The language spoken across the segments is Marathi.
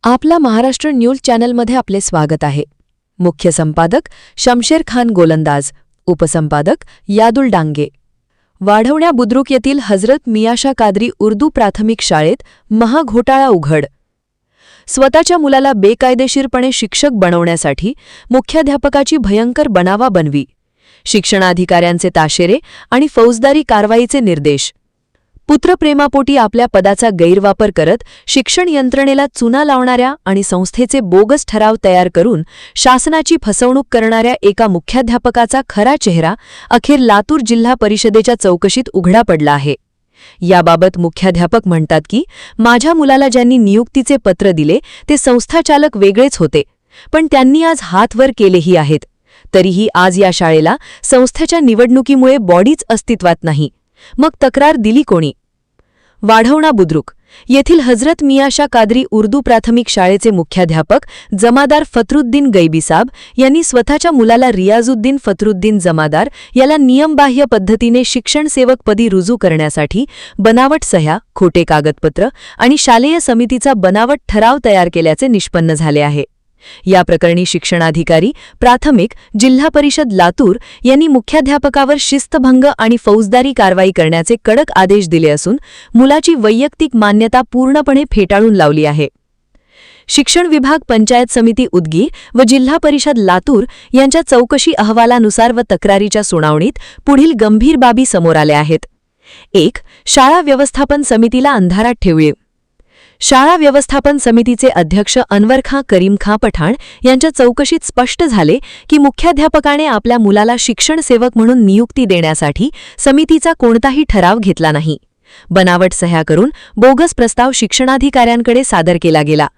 आपला महाराष्ट्र न्यूज चॅनलमध्ये आपले स्वागत आहे। मुख्य संपादक शमशेर खान गोलंदाज, उपसंपादक यादुल डांगे। वाढवण्या बुद्रुक येथील हजरत मियाशा कादरी उर्दू प्राथमिक शाळेत महाघोटाळा उघड। स्वतःच्या मुलाला बेकायदेशीरपणे शिक्षक बनवण्यासाठी मुख्याध्यापकाची भयंकर बनावाबनवी, शिक्षणाधिकाऱ्यांचे ताशेरे आणि फौजदारी कारवाईचे निर्देश। पुत्रप्रेमापोटी आपल्या पदाचा गैरवापर करत शिक्षण यंत्रणेला चुना लावणाऱ्या आणि संस्थेचे बोगस ठराव तयार करून शासनाची फसवणूक करणाऱ्या एका मुख्याध्यापकाचा खरा चेहरा अखेर लातूर जिल्हा परिषदेच्या चौकशीत उघडा पडला आहे। याबाबत मुख्याध्यापक म्हणतात की माझ्या मुलाला ज्यांनी नियुक्तीचे पत्र दिले ते संस्थाचालक वेगळेच होते, पण त्यांनी आज हात वर केलेही आहेत। तरीही आज या शाळेला संस्थेच्या निवडणुकीमुळे बॉडीच अस्तित्वात नाही। मग तक्रार दिली कोणी? वाढवणा बुद्रुक येथील हजरत मियाशा कादरी उर्दू प्राथमिक शाळेचे मुख्याध्यापक जमादार फतरुद्दीन गैबीसाब यांनी स्वतःच्या मुलाला रियाजुद्दीन फतरुद्दीन जमादार याला नियमबाह्य पद्धतीने शिक्षणसेवकपदी रुजू करण्यासाठी बनावट सह्या, खोटे कागदपत्र आणि शालेय समितीचा बनावट ठराव तयार केल्याचे निष्पन्न झाले आहे। या प्रकरणी शिक्षणाधिकारी प्राथमिक जिल्हा परिषद लातूर यांनी मुख्याध्यापकावर शिस्तभंग आणि फौजदारी कारवाई करण्याचे कडक आदेश दिले असून मुलाची वैयक्तिक मान्यता पूर्णपणे फेटाळून लावली आहे। शिक्षण विभाग, पंचायत समिती उदगीर व जिल्हा परिषद लातूर यांच्या चौकशी अहवालानुसार व तक्रारीच्या सुनावणीत पुढील गंभीर बाबी समोर आल्या आहेत। 1. शाळा व्यवस्थापन समितीला अंधारात ठेवले। शाळा व्यवस्थापन समितीचे अध्यक्ष अनवरखां करीमखां पठाण यांच्या चौकशीत स्पष्ट झाले की मुख्याध्यापकाने आपल्या मुलाला शिक्षणसेवक म्हणून नियुक्ती देण्यासाठी समितीचा कोणताही ठराव घेतला नाही। बनावट सह्या करून बोगस प्रस्ताव शिक्षणाधिकाऱ्यांकडे सादर केला गेला।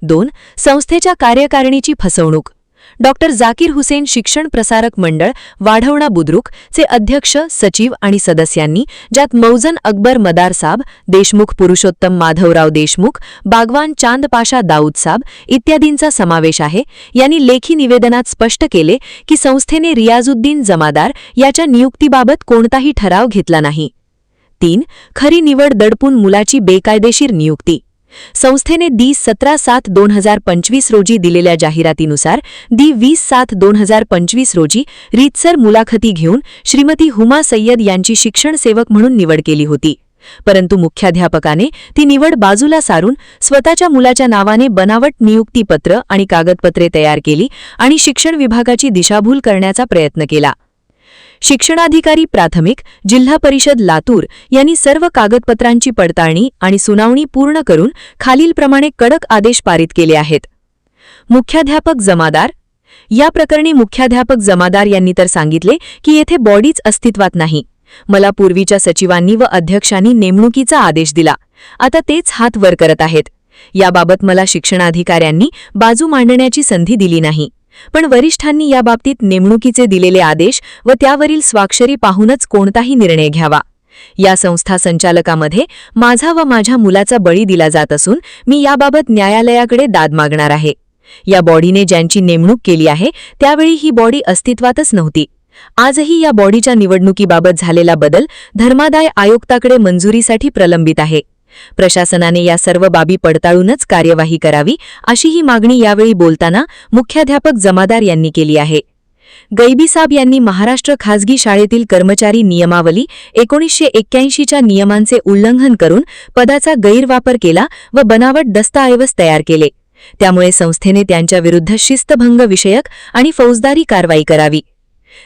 2. संस्थेच्या कार्यकारिणीची फसवणूक। डॉक्टर जाकीर हुसेन शिक्षण प्रसारक मंडळ वाढवणा बुद्रुक चे अध्यक्ष, सचिव आणि सदस्यांनी, ज्यात मौजन अकबर मदारसाब, देशमुख पुरुषोत्तम माधवराव देशमुख, बागवान चांदपाशा दाऊदसाब इत्यादींचा समावेश आहे, यांनी लेखी निवेदनात स्पष्ट केले की संस्थेने रियाजुद्दीन जमादार याच्या नियुक्तीबाबत कोणताही ठराव घेतला नाही। 3. खरी निवड दडपून मुलाची बेकायदेशीर नियुक्ती। संस्थेने दि 17/7/2025 रोजी दिलेल्या जाहिरातीनुसार दि 20/7/2025 रोजी रीतसर मुलाखती घेऊन श्रीमती हुमा सय्यद यांची शिक्षणसेवक म्हणून निवड केली होती, परंतु मुख्याध्यापकाने ती निवड बाजूला सारून स्वतःच्या मुलाच्या नावाने बनावट नियुक्तीपत्र आणि कागदपत्रे तयार केली आणि शिक्षण विभागाची दिशाभूल करण्याचा प्रयत्न केला। शिक्षणाधिकारी प्राथमिक जिल्हा परिषद लातूर यांनी सर्व कागदपत्रांची पडताळणी आणि सुनावणी पूर्ण करून खालीलप्रमाणे कडक आदेश पारित केले आहेत। मुख्याध्यापक जमादार। या प्रकरणी मुख्याध्यापक जमादार यांनी तर सांगितले की येथे बॉडीच अस्तित्वात नाही। मला पूर्वीच्या सचिवांनी व अध्यक्षांनी नेमणुकीचा आदेश दिला, आता तेच हात वर करत आहेत। याबाबत मला शिक्षणाधिकाऱ्यांनी बाजू मांडण्याची संधी दिली नाही, पण वरिष्ठांनी याबाबतीत नेमणुकीचे दिलेले आदेश व त्यावरील स्वाक्षरी पाहूनच कोणताही निर्णय घ्यावा। या संस्था संचालकामध्ये माझा व माझ्या मुलाचा बळी दिला जात असून मी याबाबत न्यायालयाकडे दाद मागणार आहे। या बॉडीने ज्यांची नेमणूक केली आहे त्यावेळी ही बॉडी अस्तित्वातच नव्हती। आजही या बॉडीच्या निवडणुकीबाबत झालेला बदल धर्मादाय आयुक्ताकडे मंजुरीसाठी प्रलंबित आहे। प्रशासनाने या सर्व बाबी पडताळूनच कार्यवाही करावी, अशी ही मागणी यावेळी बोलताना मुख्याध्यापक जमादार यांनी केली आहे। गैबीसाब यांनी महाराष्ट्र खाजगी शाळेतील कर्मचारी नियमावली 1981च्या नियमांचे उल्लंघन करून पदाचा गैरवापर केला व बनावट दस्तऐवज तयार केले, त्यामुळे संस्थेने त्यांच्याविरुद्ध शिस्तभंग विषयक आणि फौजदारी कारवाई करावी।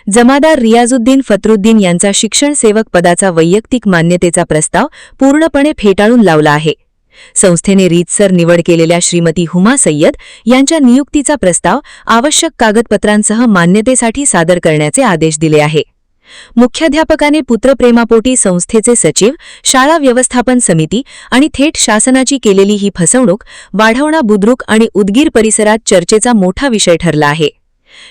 जमादार रियाजुद्दीन फतरुद्दीन यांचा शिक्षणसेवक पदाचा वैयक्तिक मान्यतेचा प्रस्ताव पूर्णपणे फेटाळून लावला आहे। संस्थेने रीतसर निवड केलेल्या श्रीमती हुमा सय्यद यांच्या नियुक्तीचा प्रस्ताव आवश्यक कागदपत्रांसह मान्यतेसाठी सादर करण्याचे आदेश दिले आहे। मुख्याध्यापकाने पुत्रप्रेमापोटी संस्थेचे सचिव, शाळा व्यवस्थापन समिती आणि थेट शासनाची केलेली ही फसवणूक वाढवणा बुद्रुक आणि उदगीर परिसरात चर्चेचा मोठा विषय ठरला आहे।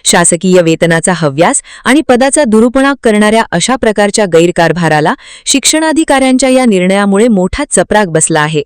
शासकीय वेतनाचा हव्यास आणि पदाचा दुरुपयोग करणाऱ्या अशा प्रकारच्या गैरकारभाराला शिक्षणाधिकाऱ्यांच्या या निर्णयामुळे मोठा चपराक बसला आहे।